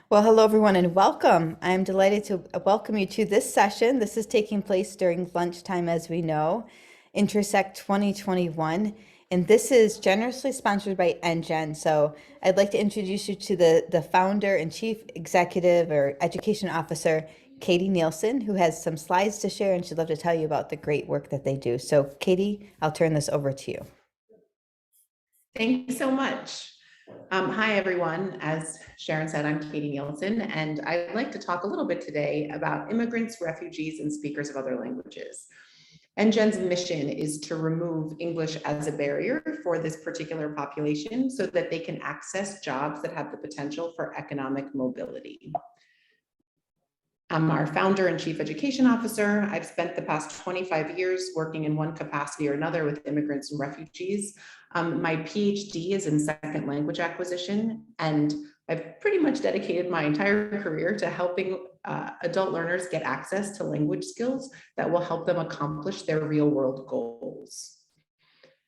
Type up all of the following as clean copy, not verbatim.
Well, hello everyone and welcome. I'm delighted to welcome you to this session. This is taking place during lunchtime, as we know, Intersect 2021, and this is generously sponsored by EnGen. So I'd like to introduce you to the founder and chief executive or education officer, Katie Nielson, who has some slides to share and she'd love to tell you about the great work that they do. So Katie, I'll turn this over to you. Thank you so much. Hi, everyone. As Sharon said, I'm Katie Nielsen, and I'd like to talk a little bit today about immigrants, refugees, and speakers of other languages. EnGen's mission is to remove English as a barrier for this particular population so that they can access jobs that have the potential for economic mobility. I'm our founder and chief education officer. I've spent the past 25 years working in one capacity or another with immigrants and refugees. My PhD is in second language acquisition, and I've pretty much dedicated my entire career to helping adult learners get access to language skills that will help them accomplish their real world goals.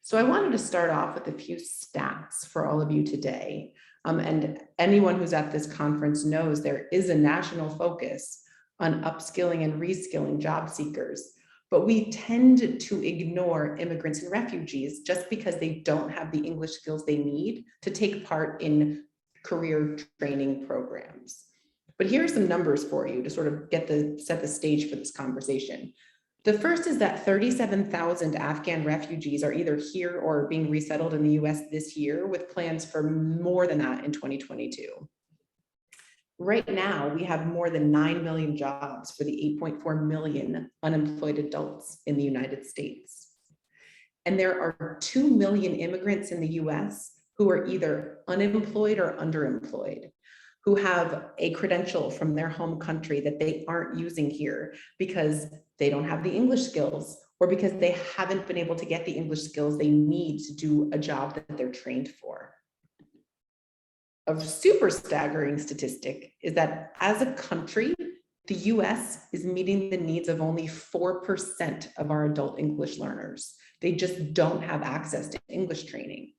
So I wanted to start off with a few stats for all of you today. And anyone who's at this conference knows there is a national focus on upskilling and reskilling job seekers, but we tend to ignore immigrants and refugees just because they don't have the English skills they need to take part in career training programs. But here are some numbers for you to sort of set the stage for this conversation. The first is that 37,000 Afghan refugees are either here or being resettled in the US this year, with plans for more than that in 2022. Right now, we have more than 9 million jobs for the 8.4 million unemployed adults in the United States. And there are 2 million immigrants in the US who are either unemployed or underemployed, who have a credential from their home country that they aren't using here because they don't have the English skills or because they haven't been able to get the English skills they need to do a job that they're trained for. A super staggering statistic is that as a country, the US is meeting the needs of only 4% of our adult English learners. They just don't have access to English training.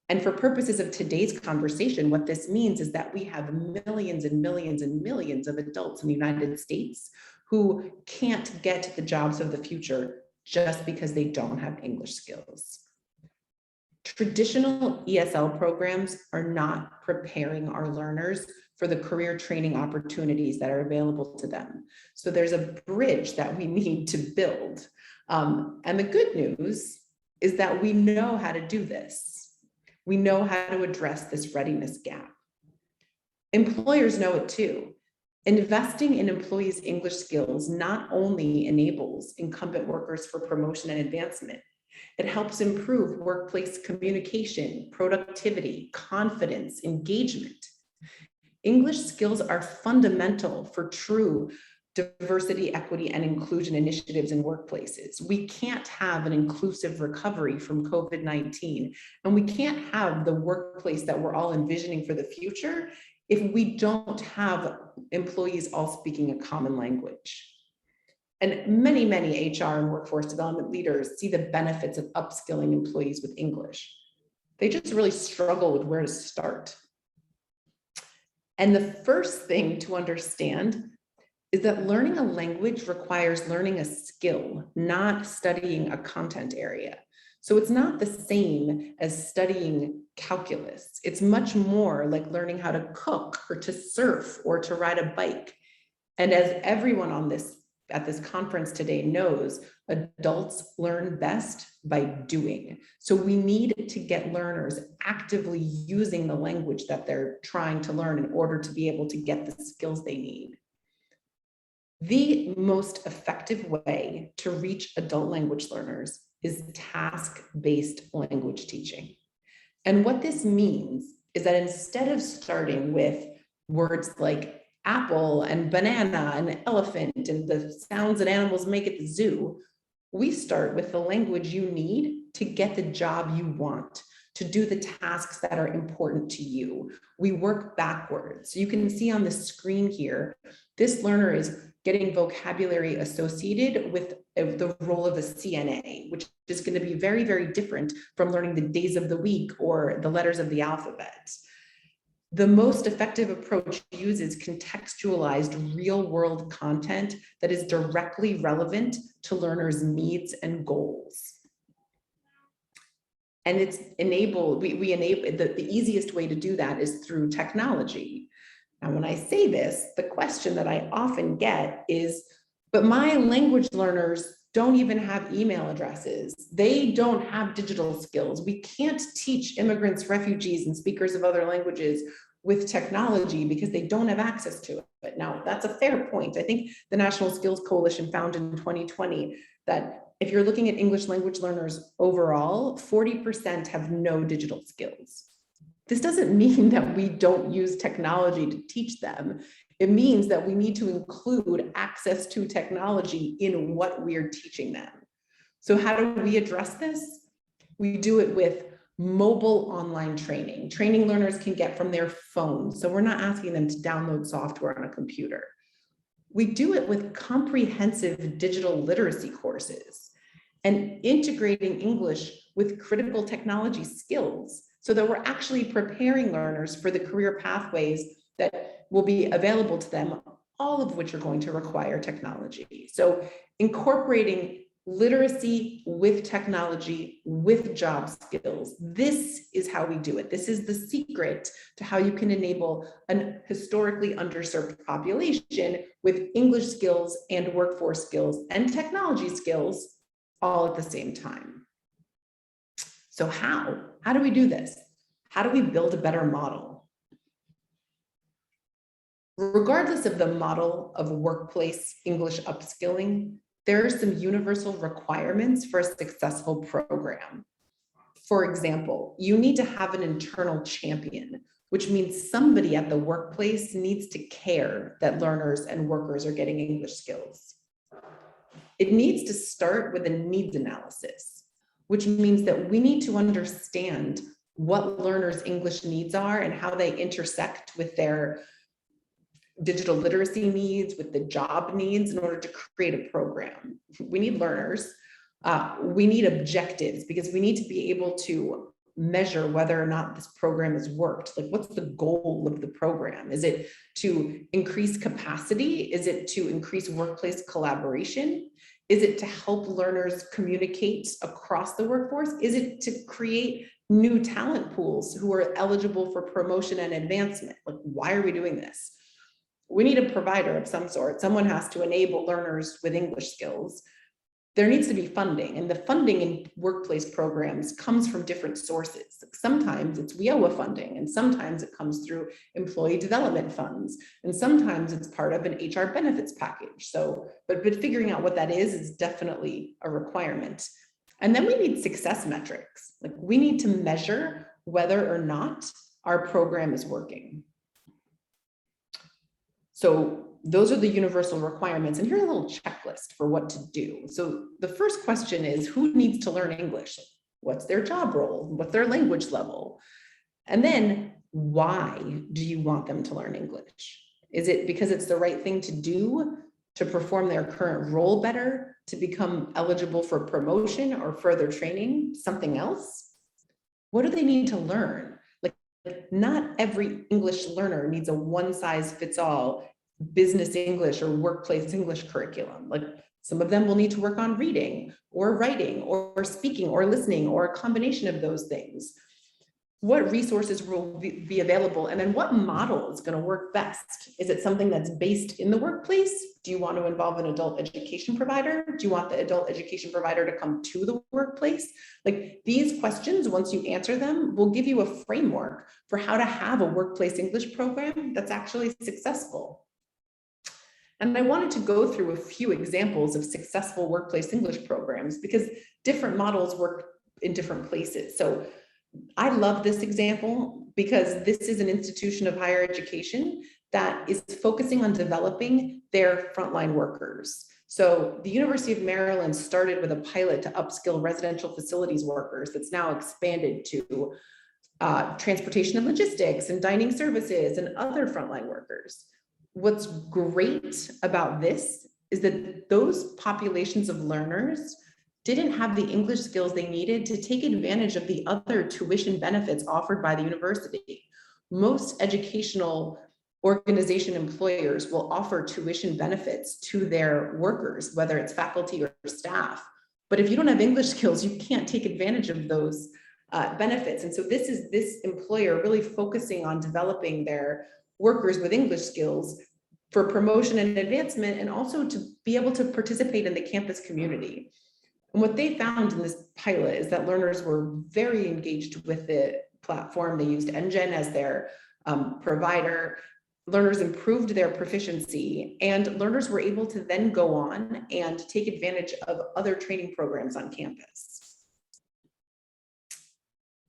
And for purposes of today's conversation, what this means is that we have millions and millions and millions of adults in the United States who can't get the jobs of the future just because they don't have English skills. Traditional ESL programs are not preparing our learners for the career training opportunities that are available to them. So there's a bridge that we need to build. And the good news is that we know how to do this. We know how to address this readiness gap. Employers know it too. Investing in employees' English skills not only enables incumbent workers for promotion and advancement, it helps improve workplace communication, productivity, confidence, engagement. English skills are fundamental for true diversity, equity, and inclusion initiatives in workplaces. We can't have an inclusive recovery from COVID-19, and we can't have the workplace that we're all envisioning for the future if we don't have employees all speaking a common language. And many, many HR and workforce development leaders see the benefits of upskilling employees with English. They just really struggle with where to start. And the first thing to understand is that learning a language requires learning a skill, not studying a content area. So it's not the same as studying calculus. It's much more like learning how to cook or to surf or to ride a bike. And as everyone at this conference today knows, adults learn best by doing. So we need to get learners actively using the language that they're trying to learn in order to be able to get the skills they need. The most effective way to reach adult language learners is task-based language teaching. And what this means is that instead of starting with words like apple and banana and elephant and the sounds that animals make at the zoo, we start with the language you need to get the job you want, to do the tasks that are important to you. We work backwards. You can see on the screen here, this learner is getting vocabulary associated with the role of a CNA, which is going to be very, very different from learning the days of the week or the letters of the alphabet. The most effective approach uses contextualized real-world content that is directly relevant to learners' needs and goals. And it's enabled, we enable, the easiest way to do that is through technology. Now, when I say this, the question that I often get is, but my language learners don't even have email addresses. They don't have digital skills. We can't teach immigrants, refugees, and speakers of other languages with technology because they don't have access to it. Now, that's a fair point. I think the National Skills Coalition found in 2020 that if you're looking at English language learners overall, 40% have no digital skills. This doesn't mean that we don't use technology to teach them. It means that we need to include access to technology in what we're teaching them. So how do we address this? We do it with mobile online training learners can get from their phone. So we're not asking them to download software on a computer. We do it with comprehensive digital literacy courses and integrating English with critical technology skills so that we're actually preparing learners for the career pathways that will be available to them, all of which are going to require technology. So incorporating literacy with technology, with job skills. This is how we do it. This is the secret to how you can enable an historically underserved population with English skills and workforce skills and technology skills all at the same time. So how do we do this? How do we build a better model? Regardless of the model of workplace English upskilling, there are some universal requirements for a successful program. For example, you need to have an internal champion, which means somebody at the workplace needs to care that learners and workers are getting English skills. It needs to start with a needs analysis, which means that we need to understand what learners' English needs are and how they intersect with their digital literacy needs, with the job needs in order to create a program. We need learners. We need objectives because we need to be able to measure whether or not this program has worked. Like, what's the goal of the program? Is it to increase capacity? Is it to increase workplace collaboration? Is it to help learners communicate across the workforce? Is it to create new talent pools who are eligible for promotion and advancement? Like, why are we doing this? We need a provider of some sort. Someone has to enable learners with English skills. There needs to be funding, and the funding in workplace programs comes from different sources. Sometimes it's WIOA funding, and sometimes it comes through employee development funds, and sometimes it's part of an HR benefits package. So, but figuring out what that is definitely a requirement. And then we need success metrics. Like, we need to measure whether or not our program is working. So those are the universal requirements. And here's a little checklist for what to do. So the first question is, who needs to learn English? What's their job role? What's their language level? And then why do you want them to learn English? Is it because it's the right thing to do to perform their current role better, to become eligible for promotion or further training, something else? What do they need to learn? Like, not every English learner needs a one-size-fits-all business English or workplace English curriculum. Like, some of them will need to work on reading or writing or speaking or listening or a combination of those things. What resources will be available? And then what model is going to work best? Is it something that's based in the workplace? Do you want to involve an adult education provider? Do you want the adult education provider to come to the workplace? Like, these questions, once you answer them, will give you a framework for how to have a workplace English program that's actually successful. And I wanted to go through a few examples of successful workplace English programs because different models work in different places. So I love this example because this is an institution of higher education that is focusing on developing their frontline workers. So the University of Maryland started with a pilot to upskill residential facilities workers that's now expanded to transportation and logistics and dining services and other frontline workers. What's great about this is that those populations of learners didn't have the English skills they needed to take advantage of the other tuition benefits offered by the university. most educational organization employers will offer tuition benefits to their workers, whether it's faculty or staff. But if you don't have English skills, you can't take advantage of those benefits. And so this is this employer really focusing on developing their workers with English skills for promotion and advancement, and also to be able to participate in the campus community. And what they found in this pilot is that learners were very engaged with the platform. They used EnGen as their provider. Learners improved their proficiency, and learners were able to then go on and take advantage of other training programs on campus.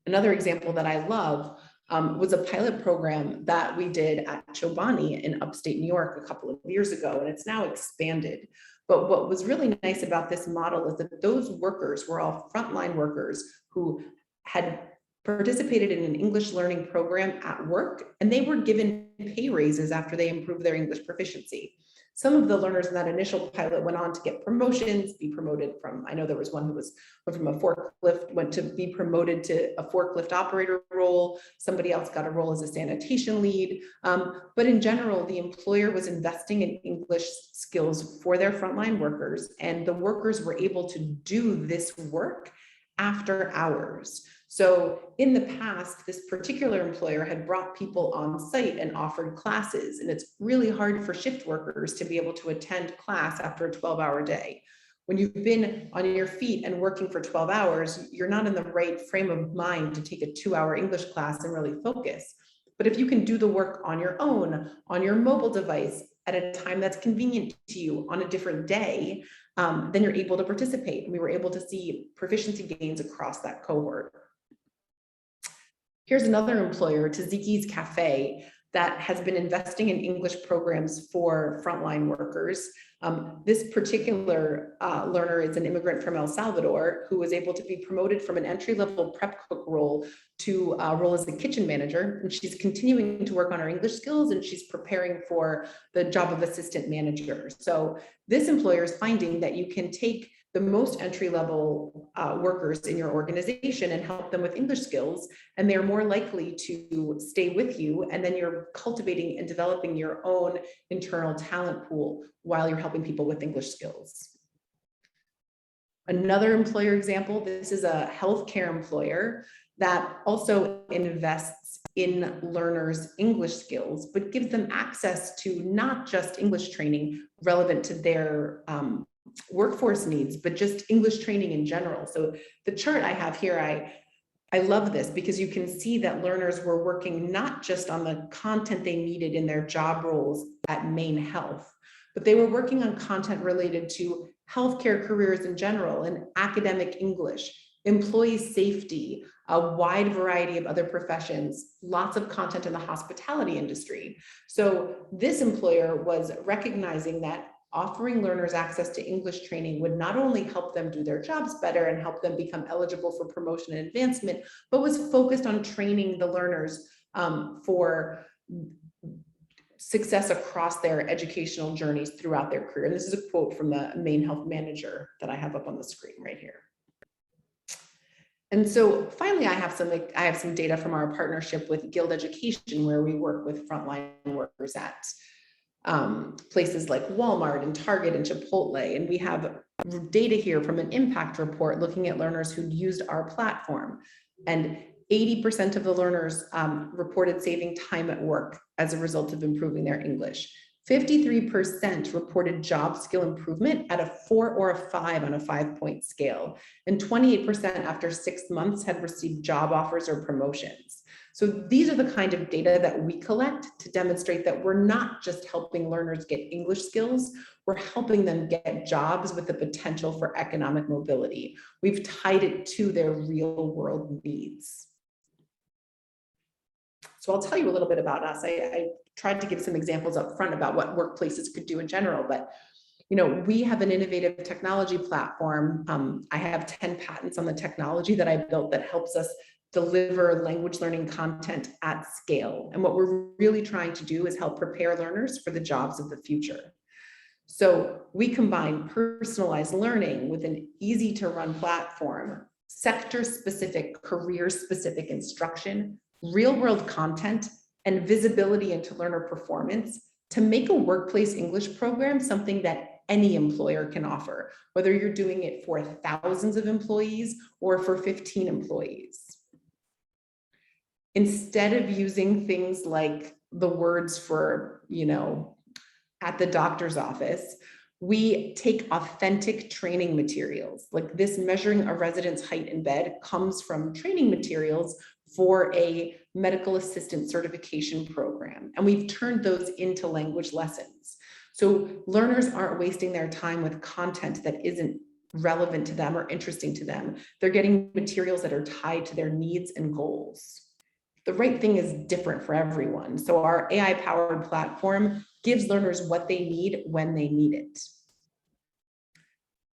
Another example that I love was a pilot program that we did at Chobani in upstate New York a couple of years ago, and it's now expanded. But what was really nice about this model is that those workers were all frontline workers who had participated in an English learning program at work, and they were given pay raises after they improved their English proficiency. Some of the learners in that initial pilot went on to get promotions, be promoted from, I know there was one who went from a forklift, went to be promoted to a forklift operator role. Somebody else got a role as a sanitation lead. But in general, the employer was investing in English skills for their frontline workers, and the workers were able to do this work after hours. So in the past, this particular employer had brought people on site and offered classes, and it's really hard for shift workers to be able to attend class after a 12-hour day. When you've been on your feet and working for 12 hours, you're not in the right frame of mind to take a 2-hour English class and really focus. But if you can do the work on your own, on your mobile device, at a time that's convenient to you on a different day, then you're able to participate. And we were able to see proficiency gains across that cohort. Here's another employer, Taziki's Cafe, that has been investing in English programs for frontline workers. This particular learner is an immigrant from El Salvador who was able to be promoted from an entry-level prep cook role to a role as a kitchen manager. And she's continuing to work on her English skills, and she's preparing for the job of assistant manager. So this employer is finding that you can take the most entry-level workers in your organization and help them with English skills, and they're more likely to stay with you, and then you're cultivating and developing your own internal talent pool while you're helping people with English skills. Another employer example, this is a healthcare employer that also invests in learners' English skills, but gives them access to not just English training relevant to their workforce needs, but just English training in general. So the chart I have here, I love this because you can see that learners were working not just on the content they needed in their job roles at Maine Health, but they were working on content related to healthcare careers in general and academic English, employee safety, a wide variety of other professions, lots of content in the hospitality industry. So this employer was recognizing that offering learners access to English training would not only help them do their jobs better and help them become eligible for promotion and advancement, but was focused on training the learners for success across their educational journeys throughout their career. And this is a quote from the Maine Health manager that I have up on the screen right here. And so finally, I have some data from our partnership with Guild Education, where we work with frontline workers at places like Walmart and Target and Chipotle. And we have data here from an impact report looking at learners who used our platform. And 80% of the learners reported saving time at work as a result of improving their English. 53% reported job skill improvement at a 4 or a 5 on a 5-point scale. And 28% after 6 months had received job offers or promotions. So these are the kind of data that we collect to demonstrate that we're not just helping learners get English skills, we're helping them get jobs with the potential for economic mobility. We've tied it to their real world needs. So I'll tell you a little bit about us. I tried to give some examples up front about what workplaces could do in general, but we have an innovative technology platform. I have 10 patents on the technology that I built that helps us deliver language learning content at scale. And what we're really trying to do is help prepare learners for the jobs of the future. So we combine personalized learning with an easy to run platform, sector specific, career specific instruction, real world content, and visibility into learner performance to make a workplace English program something that any employer can offer, whether you're doing it for thousands of employees or for 15 employees. Instead of using things like the words for, at the doctor's office, we take authentic training materials. Like this measuring a resident's height in bed comes from training materials for a medical assistant certification program. And we've turned those into language lessons. So learners aren't wasting their time with content that isn't relevant to them or interesting to them. They're getting materials that are tied to their needs and goals. The right thing is different for everyone. So our AI-powered platform gives learners what they need when they need it.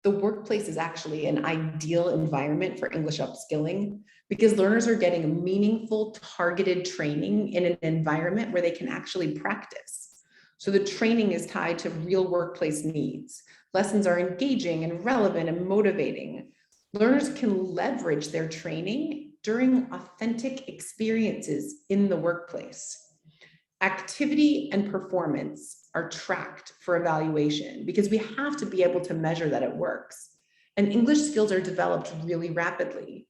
The workplace is actually an ideal environment for English upskilling because learners are getting meaningful, targeted training in an environment where they can actually practice. So the training is tied to real workplace needs. Lessons are engaging and relevant and motivating. Learners can leverage their training during authentic experiences in the workplace. Activity and performance are tracked for evaluation because we have to be able to measure that it works. And English skills are developed really rapidly.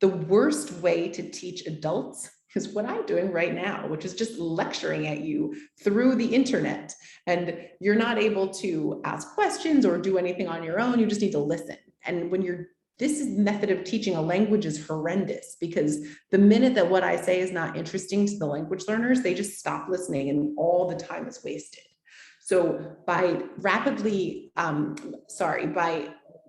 The worst way to teach adults is what I'm doing right now, which is just lecturing at you through the internet. And you're not able to ask questions or do anything on your own. You just need to listen. And when this method of teaching a language is horrendous because the minute that what I say is not interesting to the language learners, they just stop listening and all the time is wasted. So by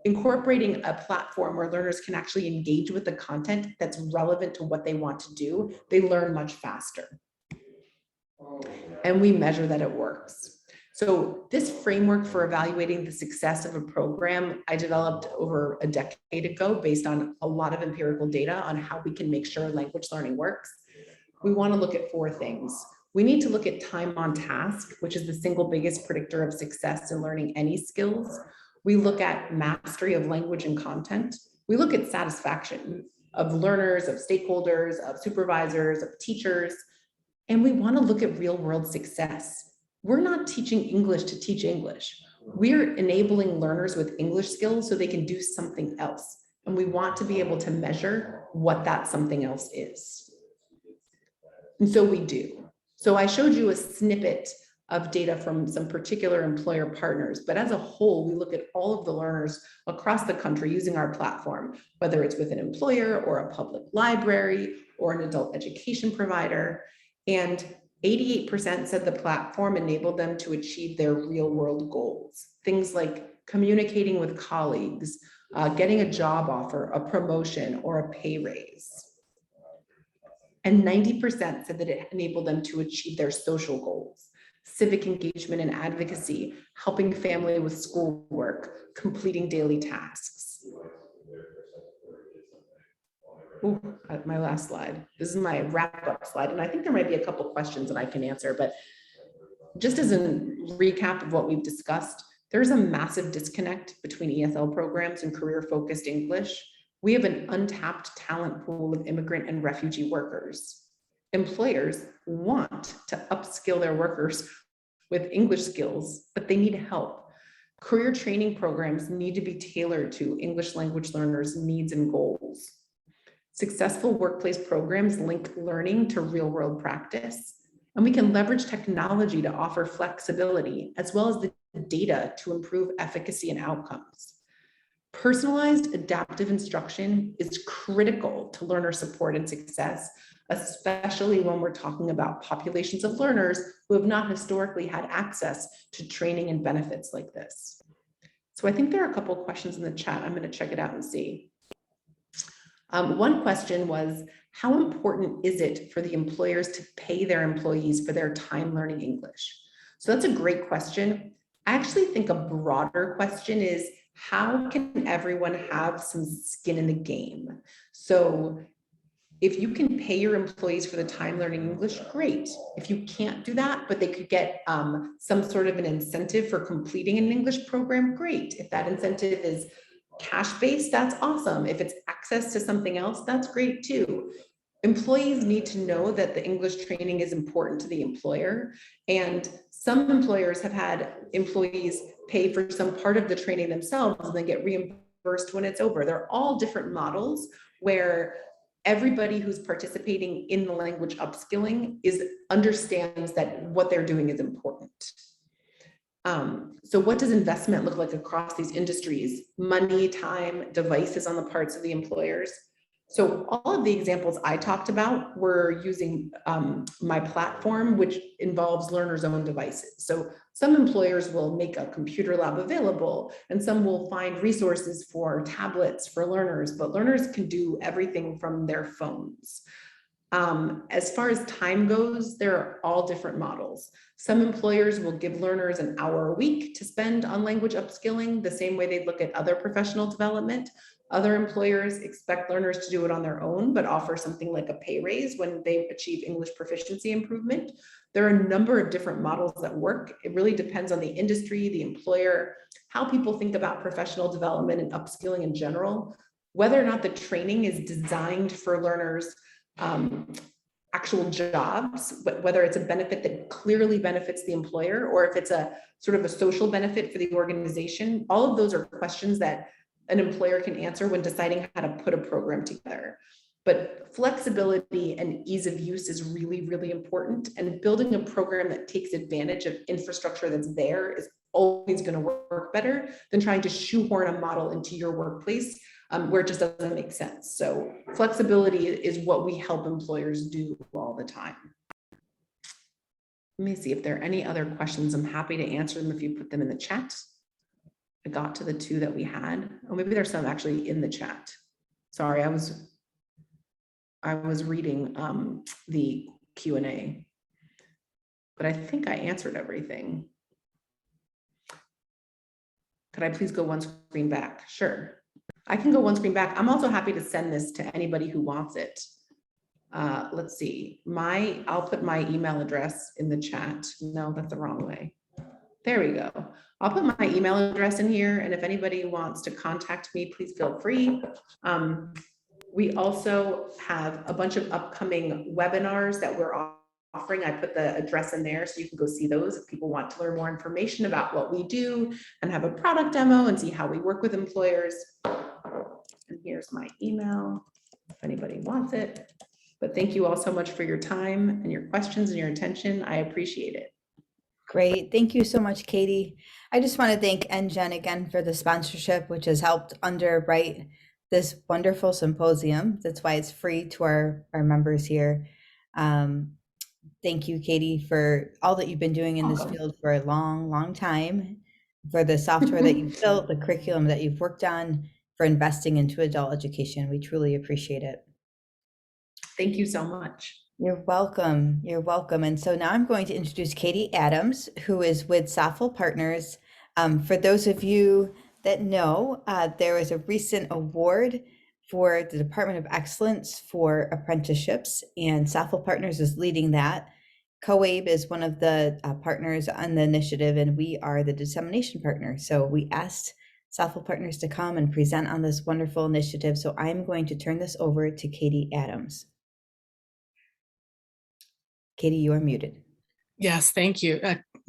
incorporating a platform where learners can actually engage with the content that's relevant to what they want to do, they learn much faster. And we measure that it works. So this framework for evaluating the success of a program, I developed over a decade ago based on a lot of empirical data on how we can make sure language learning works. We want to look at 4 things. We need to look at time on task, which is the single biggest predictor of success in learning any skills. We look at mastery of language and content. We look at satisfaction of learners, of stakeholders, of supervisors, of teachers, and we want to look at real world success. We're not teaching English to teach English. We're enabling learners with English skills so they can do something else. And we want to be able to measure what that something else is. And so we do. So I showed you a snippet of data from some particular employer partners, but as a whole, we look at all of the learners across the country using our platform, whether it's with an employer or a public library or an adult education provider. And 88% said the platform enabled them to achieve their real world goals. Things like communicating with colleagues, getting a job offer, a promotion, or a pay raise. And 90% said that it enabled them to achieve their social goals, civic engagement and advocacy, helping family with schoolwork, completing daily tasks. Ooh, my last slide. This is my wrap-up slide, and I think there might be a couple questions that I can answer, but just as a recap of what we've discussed, there's a massive disconnect between ESL programs and career-focused English. We have an untapped talent pool of immigrant and refugee workers. Employers want to upskill their workers with English skills, but they need help. Career training programs need to be tailored to English language learners' needs and goals. Successful workplace programs link learning to real-world practice, and we can leverage technology to offer flexibility as well as the data to improve efficacy and outcomes. Personalized adaptive instruction is critical to learner support and success, especially when we're talking about populations of learners who have not historically had access to training and benefits like this. So I think there are a couple of questions in the chat. I'm going to check it out and see. One question was, how important is it for the employers to pay their employees for their time learning English? So that's a great question. I actually think a broader question is, how can everyone have some skin in the game? So if you can pay your employees for the time learning English, great. If you can't do that, but they could get some sort of an incentive for completing an English program, great. If that incentive is cash-based, that's awesome. If it's access to something else, that's great too. employees need to know that the English training is important to the employer. And some employers have had employees pay for some part of the training themselves and then get reimbursed when it's over. They're all different models where everybody who's participating in the language upskilling understands that what they're doing is important. So what does investment look like across these industries? Money, time, devices on the parts of the employers. So all of the examples I talked about were using my platform, which involves learners' own devices. So some employers will make a computer lab available, and some will find resources for tablets for learners, but learners can do everything from their phones. As far as time goes, there are all different models. Some employers will give learners an hour a week to spend on language upskilling, the same way they look at other professional development. Other employers expect learners to do it on their own, but offer something like a pay raise when they achieve English proficiency improvement. There are a number of different models that work. It really depends on the industry, the employer, how people think about professional development and upskilling in general, whether or not the training is designed for learners' actual jobs, whether it's a benefit that clearly benefits the employer or if it's a sort of a social benefit for the organization. All of those are questions that an employer can answer when deciding how to put a program together. But flexibility and ease of use is really, really important. And building a program that takes advantage of infrastructure that's there is always going to work better than trying to shoehorn a model into your workplace where it just doesn't make sense. So flexibility is what we help employers do all the time. Let me see if there are any other questions. I'm happy to answer them if you put them in the chat. I got to the two that we had. Oh, maybe there's some actually in the chat. Sorry, I was reading the Q&A, but I think I answered everything. Could I please go one screen back? Sure. I can go one screen back. I'm also happy to send this to anybody who wants it. Let's see. I'll put my email address in the chat. No, that's the wrong way. There we go. I'll put my email address in here, and if anybody wants to contact me, please feel free. We also have a bunch of upcoming webinars that we're offering. I put the address in there so you can go see those if people want to learn more information about what we do and have a product demo and see how we work with employers. And here's my email if anybody wants it. But thank you all so much for your time and your questions and your attention. I appreciate it. Great. Thank you so much, Katie. I just want to thank EnGen again for the sponsorship, which has helped underwrite this wonderful symposium. That's why it's free to our members here. Thank you, Katie, for all that you've been doing in this field for a long, long time, for the software that you've built, the curriculum that you've worked on, for investing into adult education. We truly appreciate it. Thank you so much. You're welcome. You're welcome. And so now I'm going to introduce Katie Adams, who is with Soffel Partners. For those of you that know, there was a recent award for the Department of Excellence for apprenticeships, and Soffel Partners is leading that. COABE is one of the partners on the initiative, and we are the dissemination partner. So we asked Soffel Partners to come and present on this wonderful initiative. So I'm going to turn this over to Katie Adams. Katie, you are muted. Yes, thank you.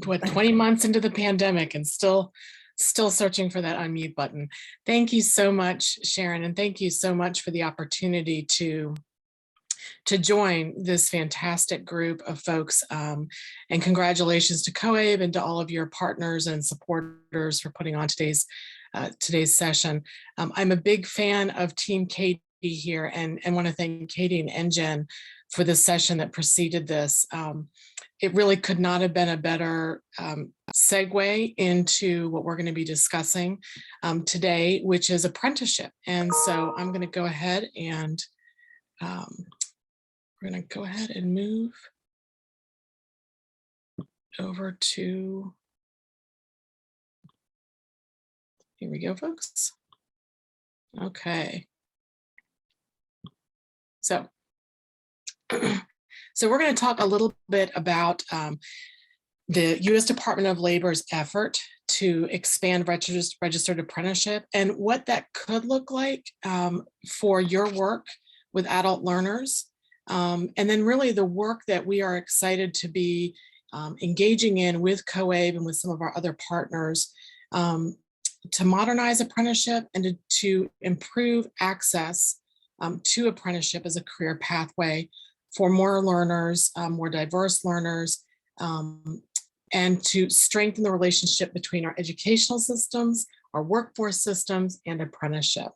20 months into the pandemic and still searching for that unmute button. Thank you so much, Sharon, and thank you so much for the opportunity to join this fantastic group of folks. And congratulations to COABE and to all of your partners and supporters for putting on today's session. I'm a big fan of Team Katie here and want to thank Katie and EnGen for the session that preceded this. It really could not have been a better segue into what we're going to be discussing today, which is apprenticeship. And so I'm going to go ahead and move over to, here we go, folks. Okay. So we're going to talk a little bit about the U.S. Department of Labor's effort to expand registered apprenticeship and what that could look like for your work with adult learners And then really the work that we are excited to be engaging in with COABE and with some of our other partners to modernize apprenticeship and to improve access to apprenticeship as a career pathway for more learners, more diverse learners, and to strengthen the relationship between our educational systems, our workforce systems, and apprenticeship.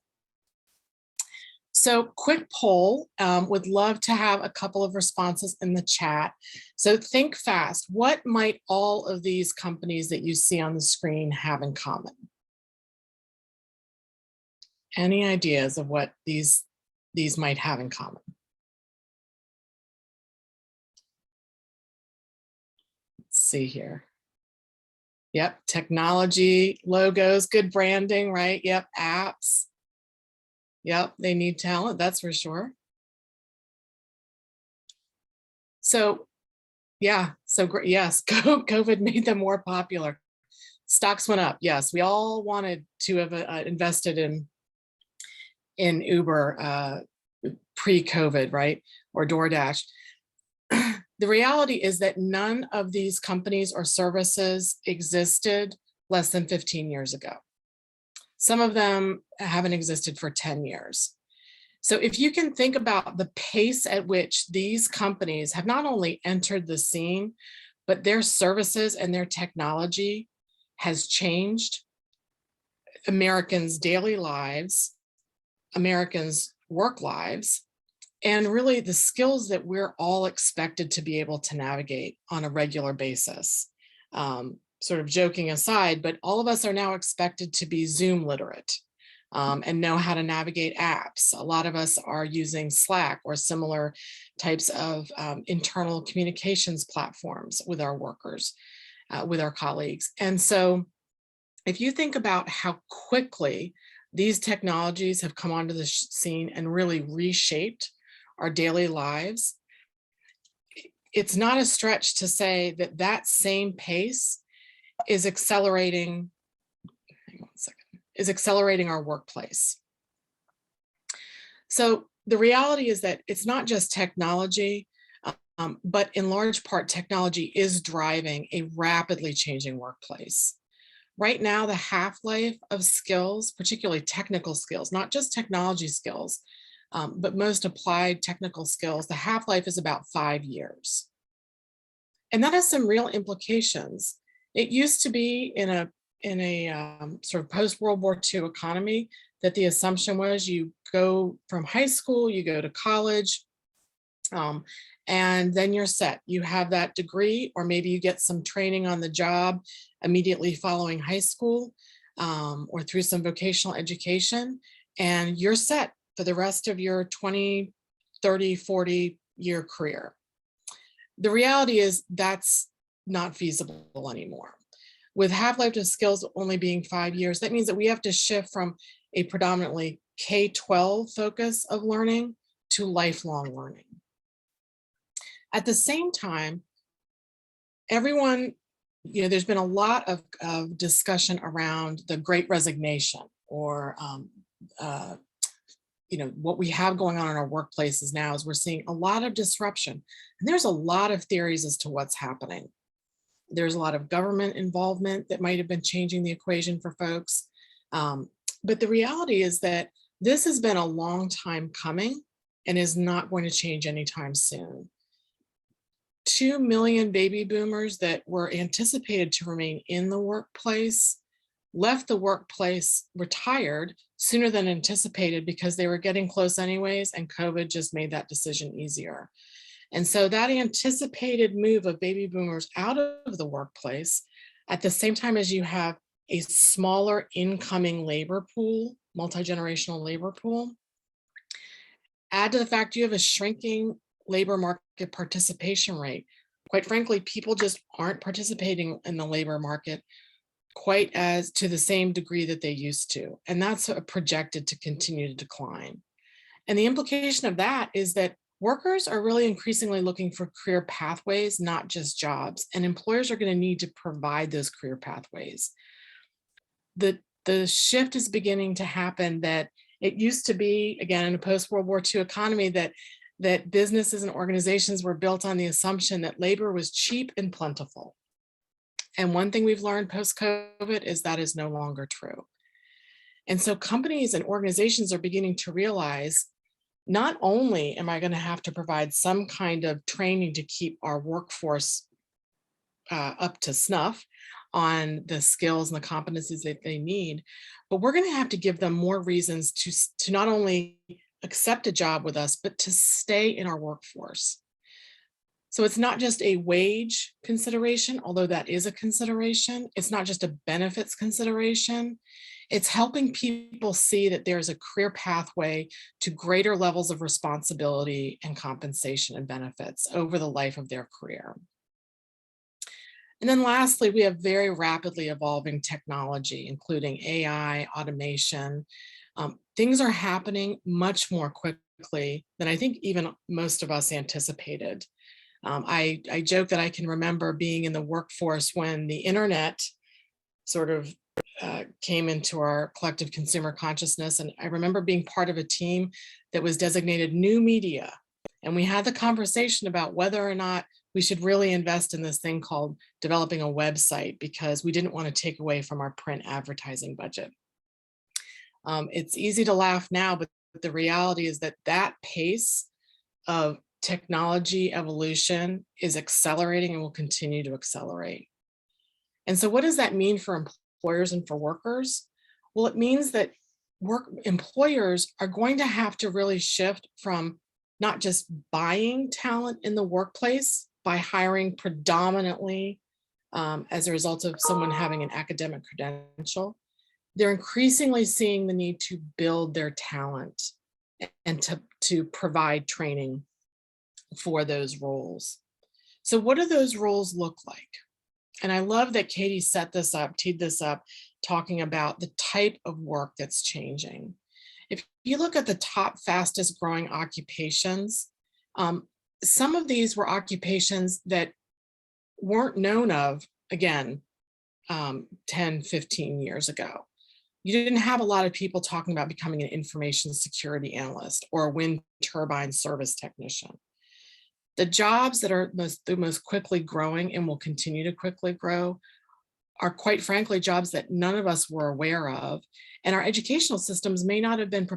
So quick poll, would love to have a couple of responses in the chat. So think fast. What might all of these companies that you see on the screen have in common? Any ideas of what these might have in common? Let's see here. Yep, technology, logos, good branding, right? Yep, apps. Yep, they need talent, that's for sure. So yeah, so great. Yes, COVID made them more popular. Stocks went up. Yes, we all wanted to have invested in Uber pre-COVID, right? Or DoorDash. The reality is that none of these companies or services existed less than 15 years ago. Some of them haven't existed for 10 years. So if you can think about the pace at which these companies have not only entered the scene, but their services and their technology has changed Americans' daily lives, Americans' work lives, and really the skills that we're all expected to be able to navigate on a regular basis. Sort of joking aside, but all of us are now expected to be Zoom literate and know how to navigate apps. A lot of us are using Slack or similar types of internal communications platforms with our workers, with our colleagues. And so if you think about how quickly these technologies have come onto the scene and really reshaped our daily lives, it's not a stretch to say that that same pace is accelerating, hang on a second, is accelerating our workplace. So the reality is that it's not just technology, but in large part, technology is driving a rapidly changing workplace. Right now, the half-life of skills, particularly technical skills, not just technology skills, but most applied technical skills, the half-life is about 5 years. And that has some real implications. It used to be in a sort of post-World War II economy that the assumption was you go from high school, you go to college, and then you're set. You have that degree, or maybe you get some training on the job immediately following high school, or through some vocational education, and you're set for the rest of your 20, 30, 40-year career. The reality is that's not feasible anymore. With half-life of skills only being 5 years, that means that we have to shift from a predominantly K-12 focus of learning to lifelong learning. At the same time, everyone, there's been a lot of discussion around the Great Resignation, or what we have going on in our workplaces now is we're seeing a lot of disruption, and there's a lot of theories as to what's happening. There's a lot of government involvement that might have been changing the equation for folks. But the reality is that this has been a long time coming and is not going to change anytime soon. 2 million baby boomers that were anticipated to remain in the workplace left the workplace, retired sooner than anticipated because they were getting close anyways, and COVID just made that decision easier. And so that anticipated move of baby boomers out of the workplace, at the same time as you have a smaller incoming labor pool, multi-generational labor pool, add to the fact you have a shrinking labor market participation rate. Quite frankly, people just aren't participating in the labor market quite as to the same degree that they used to. And that's projected to continue to decline. And the implication of that is that workers are really increasingly looking for career pathways, not just jobs, and employers are going to need to provide those career pathways. The shift is beginning to happen that it used to be, again, in a post-World War II economy, that that businesses and organizations were built on the assumption that labor was cheap and plentiful. And one thing we've learned post-COVID is that is no longer true. And so companies and organizations are beginning to realize, not only am I going to have to provide some kind of training to keep our workforce up to snuff on the skills and the competencies that they need, but we're going to have to give them more reasons to not only accept a job with us, but to stay in our workforce. So it's not just a wage consideration, although that is a consideration. It's not just a benefits consideration. It's helping people see that there's a career pathway to greater levels of responsibility and compensation and benefits over the life of their career. And then lastly, we have very rapidly evolving technology, including AI, automation. Things are happening much more quickly than I think even most of us anticipated. I joke that I can remember being in the workforce when the internet sort of came into our collective consumer consciousness. And I remember being part of a team that was designated new media. And we had the conversation about whether or not we should really invest in this thing called developing a website, because we didn't want to take away from our print advertising budget. It's easy to laugh now, but the reality is that that pace of technology evolution is accelerating and will continue to accelerate. And so what does that mean for employers and for workers? Well, it means that employers are going to have to really shift from not just buying talent in the workplace by hiring predominantly as a result of someone having an academic credential. They're increasingly seeing the need to build their talent and to provide training for those roles. So what do those roles look like? And I love that Katie teed this up, talking about the type of work that's changing. If you look at the top fastest growing occupations, some of these were occupations that weren't known of, again, 10, 15 years ago. You didn't have a lot of people talking about becoming an information security analyst or a wind turbine service technician. The jobs that are the most quickly growing and will continue to quickly grow are, quite frankly, jobs that none of us were aware of, and our educational systems may not have been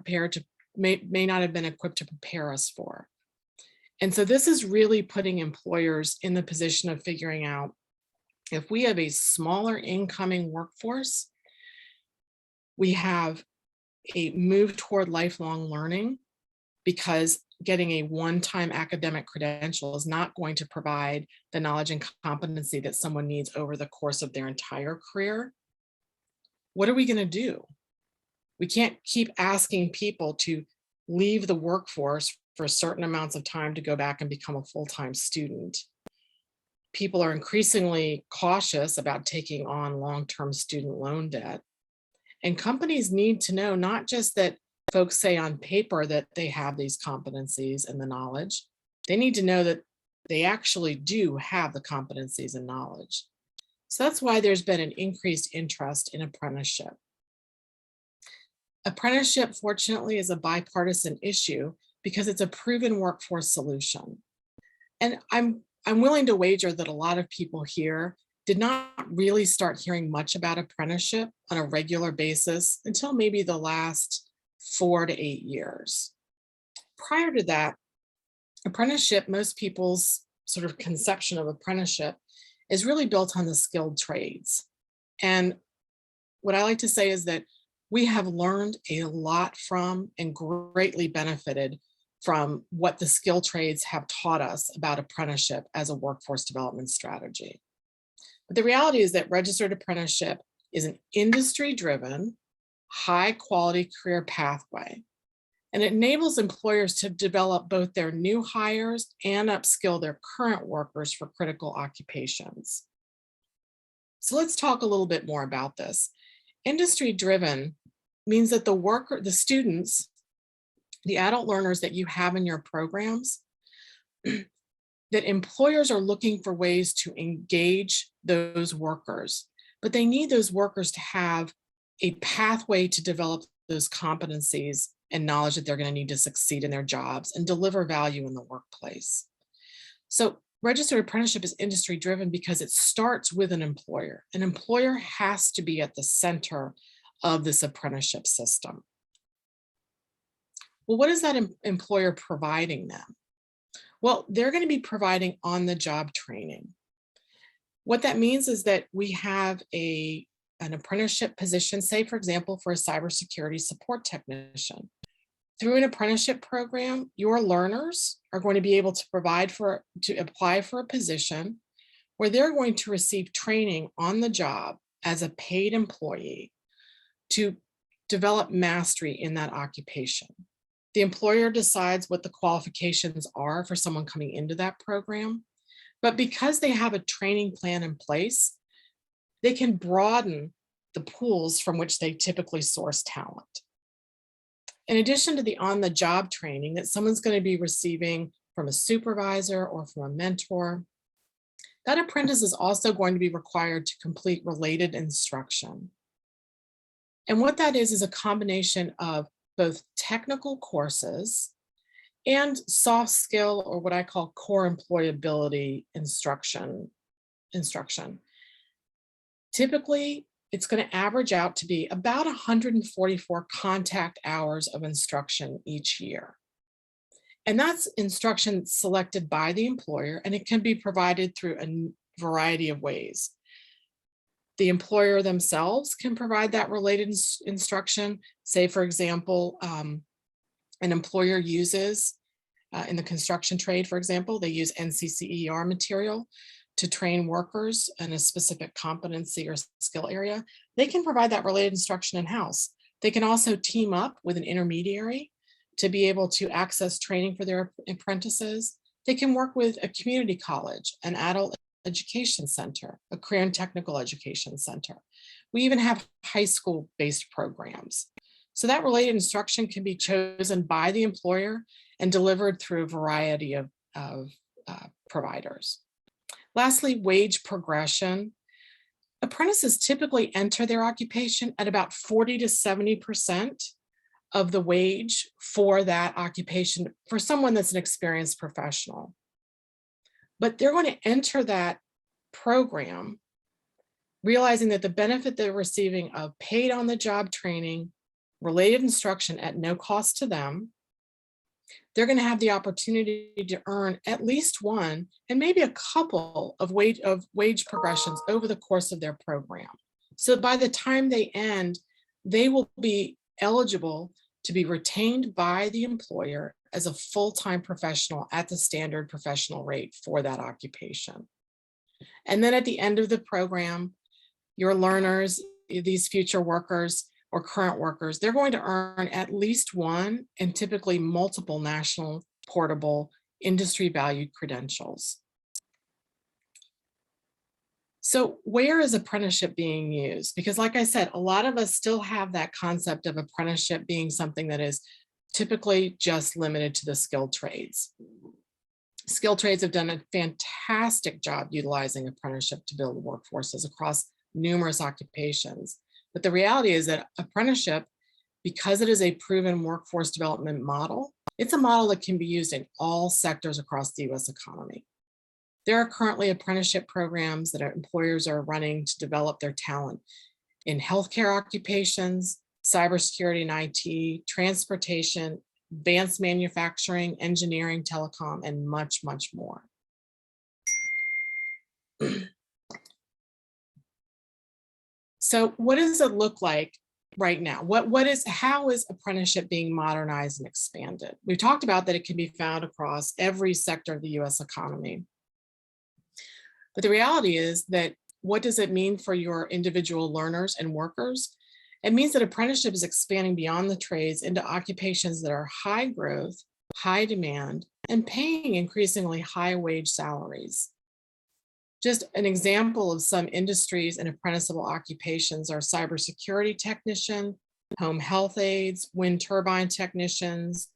may not have been equipped to prepare us for. And so this is really putting employers in the position of figuring out, if we have a smaller incoming workforce, we have a move toward lifelong learning, because getting a one-time academic credential is not going to provide the knowledge and competency that someone needs over the course of their entire career. What are we going to do? We can't keep asking people to leave the workforce for certain amounts of time to go back and become a full-time student. People are increasingly cautious about taking on long-term student loan debt. And companies need to know not just that folks say on paper that they have these competencies and the knowledge. They need to know that they actually do have the competencies and knowledge. So that's why there's been an increased interest in apprenticeship. Apprenticeship, fortunately, is a bipartisan issue because it's a proven workforce solution. And I'm willing to wager that a lot of people here did not really start hearing much about apprenticeship on a regular basis until maybe the last 4 to 8 years. Prior to that, apprenticeship, most people's sort of conception of apprenticeship is really built on the skilled trades. And what I like to say is that we have learned a lot from and greatly benefited from what the skilled trades have taught us about apprenticeship as a workforce development strategy. But the reality is that registered apprenticeship is an industry-driven, high-quality career pathway, and it enables employers to develop both their new hires and upskill their current workers for critical occupations. So let's talk a little bit more about this. Industry-driven means that the students, the adult learners that you have in your programs, that employers are looking for ways to engage those workers, but they need those workers to have a pathway to develop those competencies and knowledge that they're going to need to succeed in their jobs and deliver value in the workplace. So registered apprenticeship is industry driven because it starts with an employer. An employer has to be at the center of this apprenticeship system. Well, what is that employer providing them? Well, they're going to be providing on-the-job training. What that means is that we have an apprenticeship position, say, for example, for a cybersecurity support technician. Through an apprenticeship program, your learners are going to be able to apply for a position where they're going to receive training on the job as a paid employee to develop mastery in that occupation. The employer decides what the qualifications are for someone coming into that program, but because they have a training plan in place, they can broaden the pools from which they typically source talent. In addition to the on-the-job training that someone's going to be receiving from a supervisor or from a mentor, that apprentice is also going to be required to complete related instruction. And what that is a combination of both technical courses and soft skill, or what I call core employability instruction. Typically, it's going to average out to be about 144 contact hours of instruction each year. And that's instruction selected by the employer, and it can be provided through a variety of ways. The employer themselves can provide that related instruction. Say, for example, an employer uses, in the construction trade, for example, they use NCCER material to train workers in a specific competency or skill area. They can provide that related instruction in-house. They can also team up with an intermediary to be able to access training for their apprentices. They can work with a community college, an adult education center, a career and technical education center. We even have high school-based programs. So that related instruction can be chosen by the employer and delivered through a variety of providers. Lastly, wage progression. Apprentices typically enter their occupation at about 40 to 70% of the wage for that occupation for someone that's an experienced professional. But they're going to enter that program realizing that the benefit they're receiving of paid on-the-job training, related instruction at no cost to them, they're going to have the opportunity to earn at least one and maybe a couple of wage progressions over the course of their program. So by the time they end, they will be eligible to be retained by the employer as a full-time professional at the standard professional rate for that occupation. And then at the end of the program, your learners, these future workers or current workers, they're going to earn at least one and typically multiple national portable industry valued credentials. So where is apprenticeship being used? Because like I said, a lot of us still have that concept of apprenticeship being something that is typically just limited to the skilled trades. Skilled trades have done a fantastic job utilizing apprenticeship to build workforces across numerous occupations. But the reality is that apprenticeship, because it is a proven workforce development model, it's a model that can be used in all sectors across the US economy. There are currently apprenticeship programs that employers are running to develop their talent in healthcare occupations, cybersecurity and IT, transportation, advanced manufacturing, engineering, telecom, and much, much more. So what does it look like right now? How is apprenticeship being modernized and expanded? We've talked about that it can be found across every sector of the US economy. But the reality is that what does it mean for your individual learners and workers? It means that apprenticeship is expanding beyond the trades into occupations that are high growth, high demand, and paying increasingly high wage salaries. Just an example of some industries and apprenticeable occupations are cybersecurity technician, home health aides, wind turbine technicians,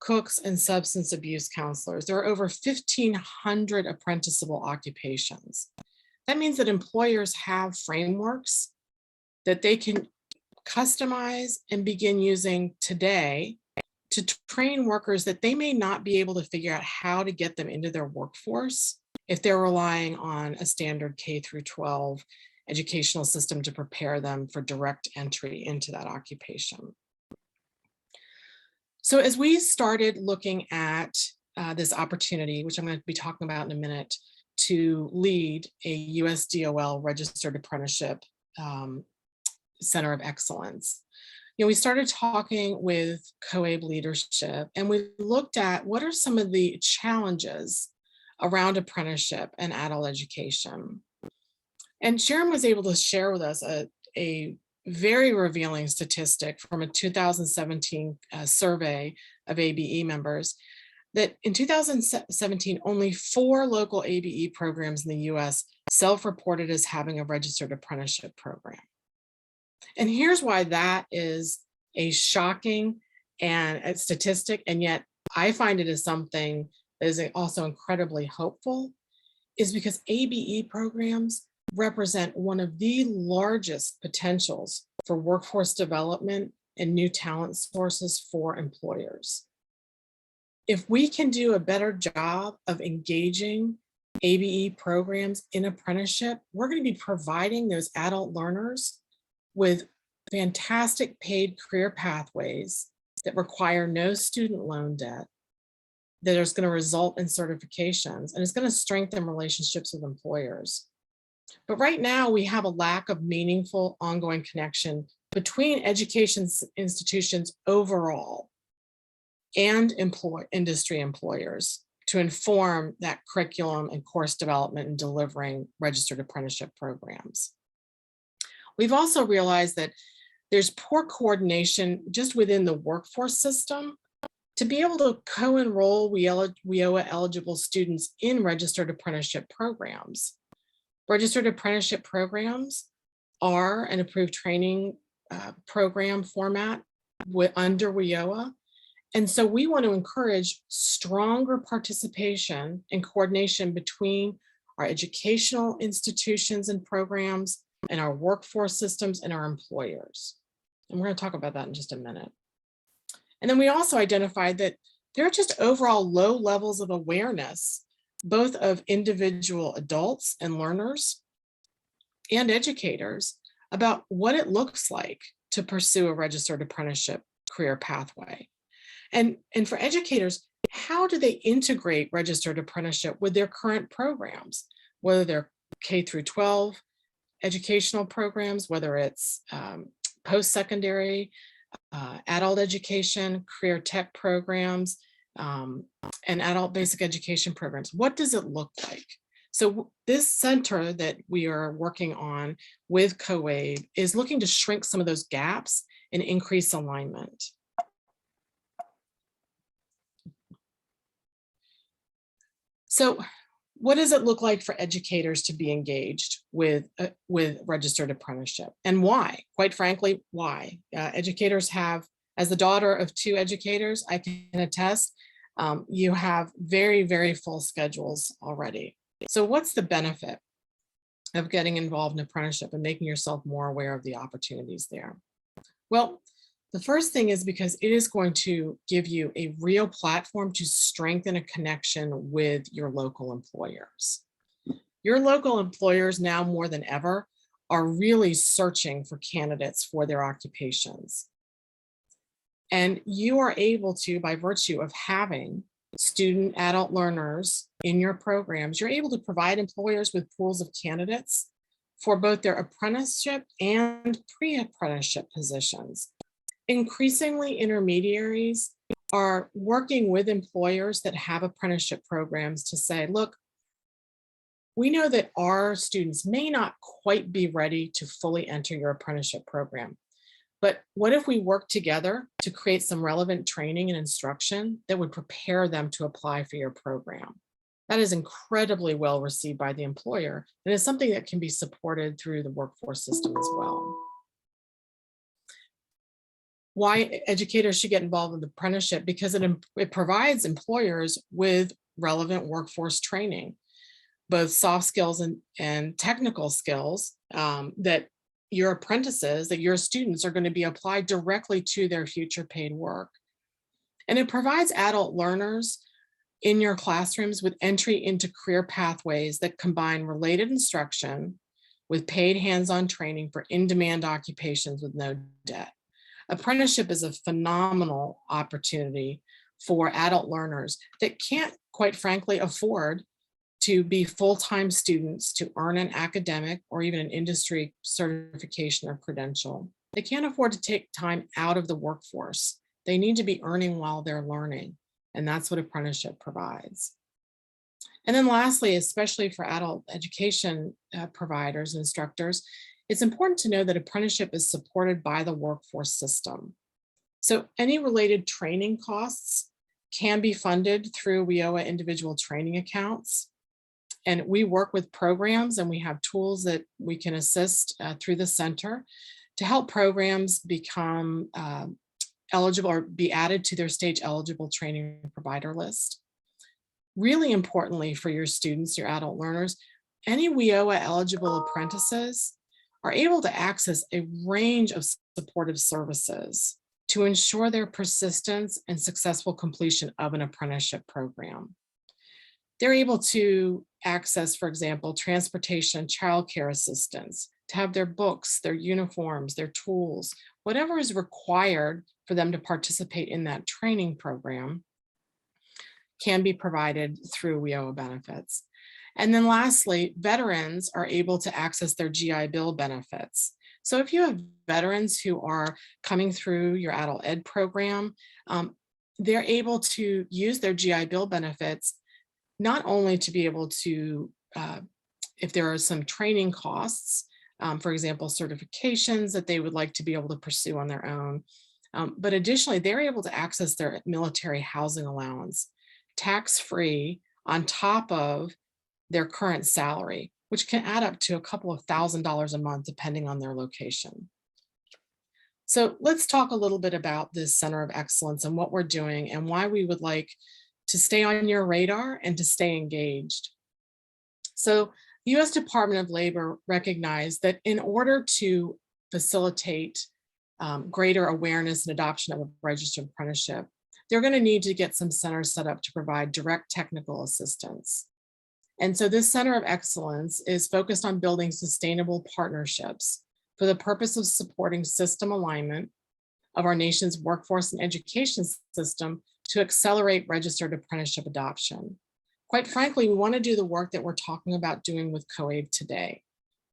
cooks, and substance abuse counselors. There are over 1,500 apprenticeable occupations. That means that employers have frameworks that they can customize and begin using today to train workers that they may not be able to figure out how to get them into their workforce if they're relying on a standard K through 12 educational system to prepare them for direct entry into that occupation. So as we started looking at this opportunity, which I'm going to be talking about in a minute, to lead a USDOL registered apprenticeship center of excellence, we started talking with COABE leadership, and we looked at what are some of the challenges around apprenticeship and adult education. And Sharon was able to share with us a very revealing statistic from a 2017 survey of ABE members that in 2017, only 4 local ABE programs in the US self-reported as having a registered apprenticeship program. And here's why that is a shocking and a statistic, and yet I find it as something that is also incredibly hopeful, is because ABE programs represent one of the largest potentials for workforce development and new talent sources for employers. If we can do a better job of engaging ABE programs in apprenticeship, we're going to be providing those adult learners with fantastic paid career pathways that require no student loan debt, that is going to result in certifications, and it's going to strengthen relationships with employers. But right now we have a lack of meaningful ongoing connection between education institutions overall and industry employers to inform that curriculum and course development and delivering registered apprenticeship programs. We've also realized that there's poor coordination just within the workforce system to be able to co-enroll WIOA eligible students in registered apprenticeship programs. Registered apprenticeship programs are an approved training program format under WIOA. And so we want to encourage stronger participation and coordination between our educational institutions and programs and our workforce systems and our employers. And we're going to talk about that in just a minute. And then we also identified that there are just overall low levels of awareness, both of individual adults and learners and educators, about what it looks like to pursue a registered apprenticeship career pathway. And for educators, how do they integrate registered apprenticeship with their current programs, whether they're K through 12 educational programs, whether it's post-secondary, adult education, career tech programs, and adult basic education programs. What does it look like? So this center that we are working on with COABE is looking to shrink some of those gaps and increase alignment. So what does it look like for educators to be engaged with registered apprenticeship, and why? Quite frankly, why? Educators have, as the daughter of 2 educators, I can attest, you have very, very full schedules already. So what's the benefit of getting involved in apprenticeship and making yourself more aware of the opportunities there? Well, the first thing is because it is going to give you a real platform to strengthen a connection with your local employers. Your local employers now more than ever are really searching for candidates for their occupations. And you are able to, by virtue of having student adult learners in your programs, you're able to provide employers with pools of candidates for both their apprenticeship and pre-apprenticeship positions. Increasingly, intermediaries are working with employers that have apprenticeship programs to say, look, we know that our students may not quite be ready to fully enter your apprenticeship program, but what if we work together to create some relevant training and instruction that would prepare them to apply for your program? That is incredibly well received by the employer, and is something that can be supported through the workforce system as well. Why educators should get involved with apprenticeship? Because it provides employers with relevant workforce training, both soft skills and technical skills that your apprentices, that your students are going to be applied directly to their future paid work. And it provides adult learners in your classrooms with entry into career pathways that combine related instruction with paid hands-on training for in-demand occupations with no debt. Apprenticeship is a phenomenal opportunity for adult learners that can't, quite frankly, afford to be full-time students to earn an academic or even an industry certification or credential. They can't afford to take time out of the workforce. They need to be earning while they're learning, and that's what apprenticeship provides. And then lastly, especially for adult education providers and instructors, it's important to know that apprenticeship is supported by the workforce system. So any related training costs can be funded through WIOA individual training accounts. And we work with programs, and we have tools that we can assist through the center to help programs become eligible or be added to their stage eligible training provider list. Really importantly for your students, your adult learners, any WIOA eligible apprentices are able to access a range of supportive services to ensure their persistence and successful completion of an apprenticeship program. They're able to access, for example, transportation, childcare assistance, to have their books, their uniforms, their tools, whatever is required for them to participate in that training program can be provided through WIOA benefits. And then lastly, veterans are able to access their GI Bill benefits. So if you have veterans who are coming through your adult ed program, they're able to use their GI Bill benefits, not only to be able to, if there are some training costs, for example, certifications that they would like to be able to pursue on their own, but additionally, they're able to access their military housing allowance tax-free on top of their current salary, which can add up to a couple of $1,000s a month, depending on their location. So let's talk a little bit about this Center of Excellence and what we're doing and why we would like to stay on your radar and to stay engaged. So the U.S. Department of Labor recognized that in order to facilitate greater awareness and adoption of a registered apprenticeship, they're going to need to get some centers set up to provide direct technical assistance. And so this Center of Excellence is focused on building sustainable partnerships for the purpose of supporting system alignment of our nation's workforce and education system to accelerate registered apprenticeship adoption. Quite frankly, we want to do the work that we're talking about doing with COABE today,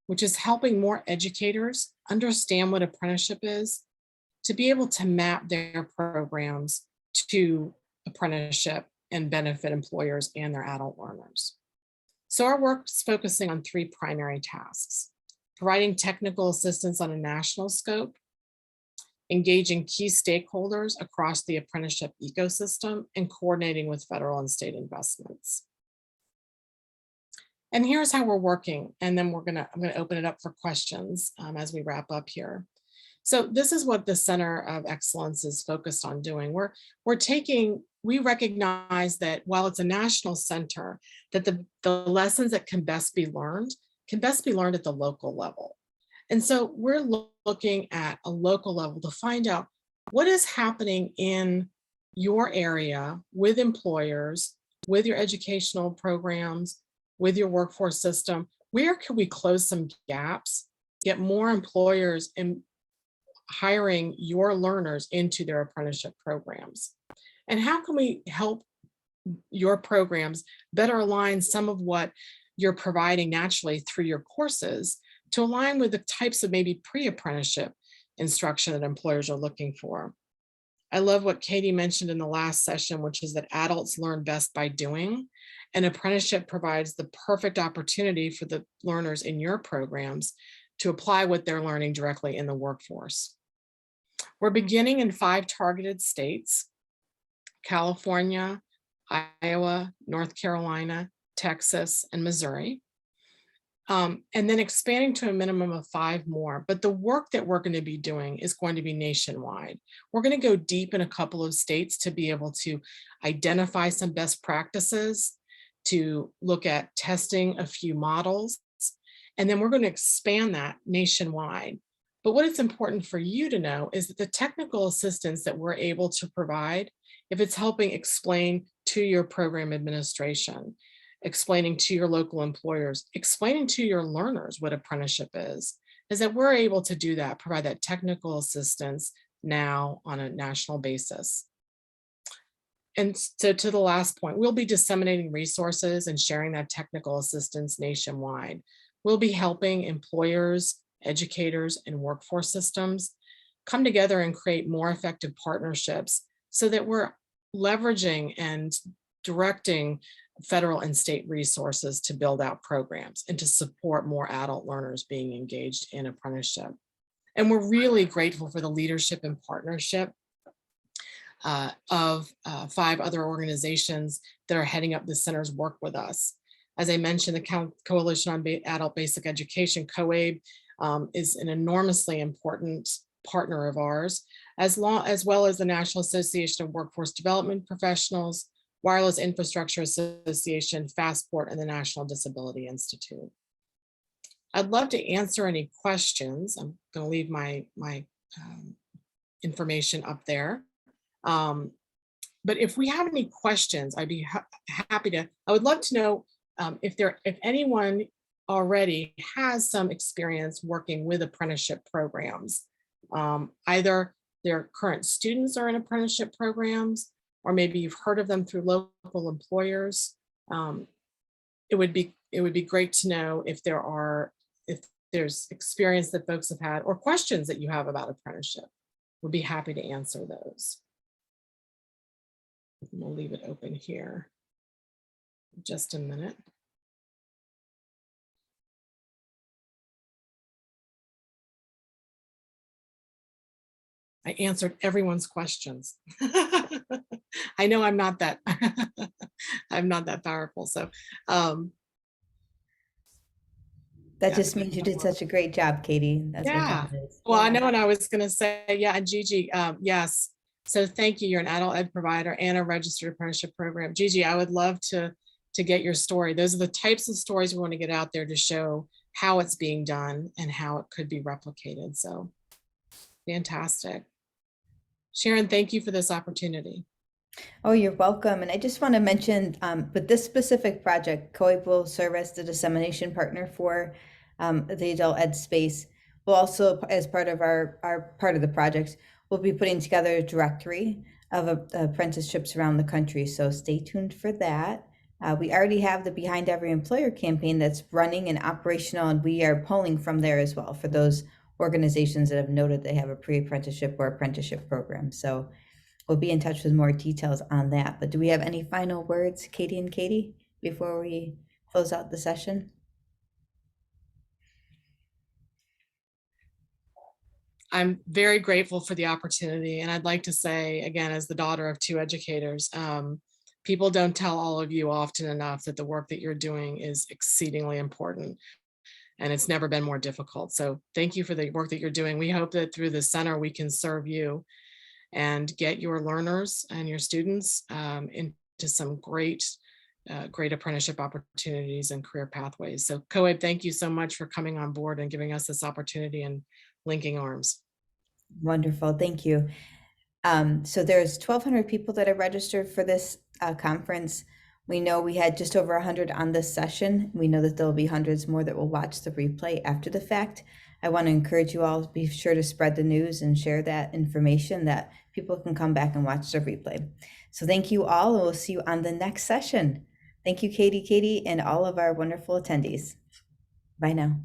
which is helping more educators understand what apprenticeship is, to be able to map their programs to apprenticeship and benefit employers and their adult learners. So our work is focusing on three primary tasks: providing technical assistance on a national scope, engaging key stakeholders across the apprenticeship ecosystem, and coordinating with federal and state investments. And here's how we're working. And then I'm gonna open it up for questions as we wrap up here. So this is what the Center of Excellence is focused on doing. We recognize that while it's a national center, that the lessons that can best be learned at the local level. And so we're looking at a local level to find out what is happening in your area with employers, with your educational programs, with your workforce system. Where can we close some gaps, get more employers in hiring your learners into their apprenticeship programs? And how can we help your programs better align some of what you're providing naturally through your courses to align with the types of maybe pre-apprenticeship instruction that employers are looking for? I love what Katie mentioned in the last session, which is that adults learn best by doing, and apprenticeship provides the perfect opportunity for the learners in your programs to apply what they're learning directly in the workforce. We're beginning in 5 targeted states: California, Iowa, North Carolina, Texas, and Missouri. And then expanding to a minimum of 5 more. But the work that we're going to be doing is going to be nationwide. We're going to go deep in a couple of states to be able to identify some best practices, to look at testing a few models, and then we're going to expand that nationwide. But what is important for you to know is that the technical assistance that we're able to provide if it's helping explain to your program administration, explaining to your local employers, explaining to your learners what apprenticeship is that we're able to do that, provide that technical assistance now on a national basis. And so to the last point, we'll be disseminating resources and sharing that technical assistance nationwide. We'll be helping employers, educators, and workforce systems come together and create more effective partnerships so that we're leveraging and directing federal and state resources to build out programs and to support more adult learners being engaged in apprenticeship. And we're really grateful for the leadership and partnership of 5 other organizations that are heading up the center's work with us. As I mentioned, the Coalition on Adult Basic Education, COABE, is an enormously important partner of ours, as well as the National Association of Workforce Development Professionals, Wireless Infrastructure Association, Fastport, and the National Disability Institute. I'd love to answer any questions. I'm going to leave my information up there. But if we have any questions, I'd be happy to. I would love to know if anyone already has some experience working with apprenticeship programs. Either their current students are in apprenticeship programs, or maybe you've heard of them through local employers. It would be great to know if there's experience that folks have had or questions that you have about apprenticeship. We'll be happy to answer those. We'll leave it open here. Just a minute. I answered everyone's questions. I know I'm not that I'm not that powerful. So that just means you did such a great job, Katie. That's yeah. what that is. Well, I know what I was going to say. Yeah, and Gigi, yes. So thank you. You're an adult ed provider and a registered apprenticeship program. Gigi, I would love to get your story. Those are the types of stories we want to get out there to show how it's being done and how it could be replicated. So fantastic. Sharon, thank you for this opportunity. Oh, you're welcome. And I just want to mention, with this specific project, COABE will serve as the dissemination partner for the adult ed space. We'll also, as part of our part of the project, we'll be putting together a directory of apprenticeships around the country. So stay tuned for that. We already have the Behind Every Employer campaign that's running and operational, and we are pulling from there as well for those organizations that have noted they have a pre-apprenticeship or apprenticeship program. So we'll be in touch with more details on that. But do we have any final words, Katie and Katie, before we close out the session? I'm very grateful for the opportunity. And I'd like to say, again, as the daughter of 2 educators, people don't tell all of you often enough that the work that you're doing is exceedingly important. And it's never been more difficult. So thank you for the work that you're doing. We hope that through the center, we can serve you and get your learners and your students into some great apprenticeship opportunities and career pathways. So COABE, thank you so much for coming on board and giving us this opportunity and linking arms. Wonderful, thank you. So there's 1,200 people that are registered for this conference. We know we had just over 100 on this session. We know that there'll be hundreds more that will watch the replay after the fact. I want to encourage you all to be sure to spread the news and share that information that people can come back and watch the replay. So thank you all, and we'll see you on the next session. Thank you, Katie, and all of our wonderful attendees. Bye now.